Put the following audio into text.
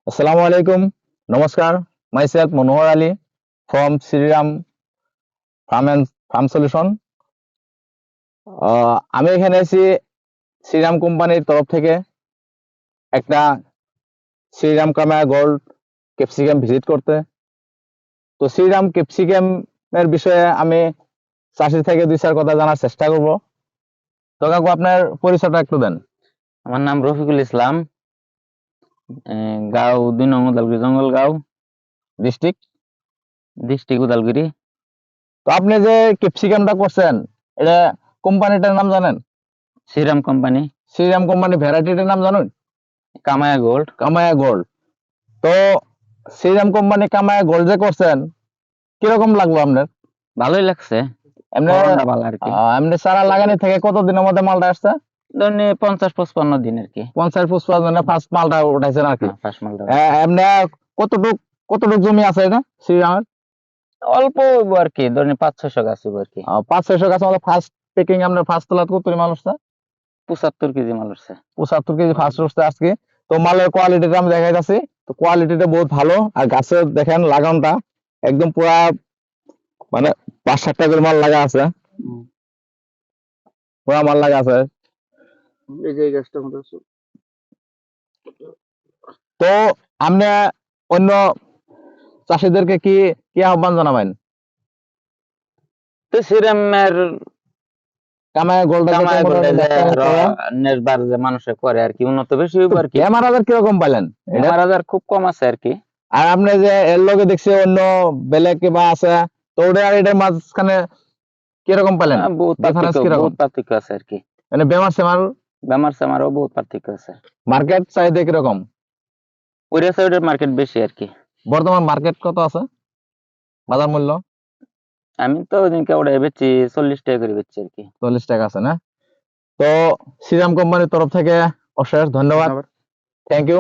আসসালামু আলাইকুম, নমস্কার। Myself Manohar Ali from Shriram farm and farm solution. আমি এখানে এসেছি শ্রীরাম কোম্পানির তরফ থেকে একটা শ্রীরাম কামায়া গোল্ড ক্যাপসিকাম ভিজিট করতে। তো শ্রীরাম ক্যাপসিকাম এর বিষয়ে আমি চাষির থেকে দুই চার কথা জানার চেষ্টা করব। তো কাকু, আপনার পরিচয়টা একটু দেন। আমার নাম রফিকুল ইসলাম, গাঁও ২ নং উদালগুড়ি জঙ্গলগাঁও, ডিস্ট্রিক্ট। ডিস্ট্রিক্ট উদালগুড়ি। তো আপনি যে ক্যাপসিকামটা করছেন, এটা কোম্পানিটার নাম জানেন? শ্রীরাম কোম্পানি, শ্রীরাম কোম্পানি ভ্যারাইটিটার নাম জানেন? কামায়া গোল্ড। কামায়া গোল্ড। তো শ্রীরাম কোম্পানি কামায়া গোল্ড যে করছেন, কিরকম লাগলো আপনার? ভালোই লাগছে, এমনি ফলনটা ভালো আর কি। এমনি চারা লাগানি থেকে কতদিনের মধ্যে মালটা আসছে? ধরেন ৫০-৫৫ দিন আর কি। 50-55 দিনে ফার্স্ট মালটা উঠাইছেন আর কি। ফার্স্ট মালটা এমনি কতটুক কতটুক জমি আছে এটা শ্রীরামের? অল্প হইবো আর কি, ধরেন ৫-৬০০ গাছ হইবো আর কি। 500-600 গাছ মতো ফার্স্ট পেকিং আপনার ফার্স্ট তোলা কত মাল আসছে? ৭৫ কেজি মাল উঠছে। 75 কেজি ফার্স্ট উঠছে আজকে। তো মালের কোয়ালিটিটা আমি দেখাই যাচ্ছি। তো কোয়ালিটিটা বহুত ভালো, আর গাছের দেখেন লাগানটা একদম পুরা, মানে 5-7টা করে মাল লাগা আছে, পুরা মাল লাগা আছে। এই যে এই গাছটার মধ্যে আছে। তো আপনি অন্য চাষিদেরকে কি কি আহ্বান জানাবেন? তো শ্রীরামের কামায় গোল্ড কামায়া গোল্ডে যে নির্বার যে মানুষে করে আর কি, উন্নত বেশি হইবো আর কি। বেমার আজার কিরকম পাইলেন? বেমার আজার খুব কম আছে আর কি। আর আপনি যে এর লগে দেখছি অন্য বেলেগ কিবা আছে, তো ওটা আর এটার মাঝখানে কিরকম পেলেন? বহুত ডিফারেন্স পার্থক্য, কিরকম? বহুত পার্থক্য আছে আর কি। মানে বেমার সেমার বেমার সেমারও বহুত পার্থক্য আছে। মার্কেট চাহিদা কিরকম? ওইটা সাইডের মার্কেট বেশি আর কি। বর্তমান মার্কেট কত আছে, বাজার মূল্য? আমি তো ওইদিনকে ওটাই বেচছি ৪০ টাকা করে বেচছি আর কি। 40 টাকা আছে না? তো শ্রীরাম কোম্পানির তরফ থেকে অশেষ ধন্যবাদ, থ্যাংক ইউ।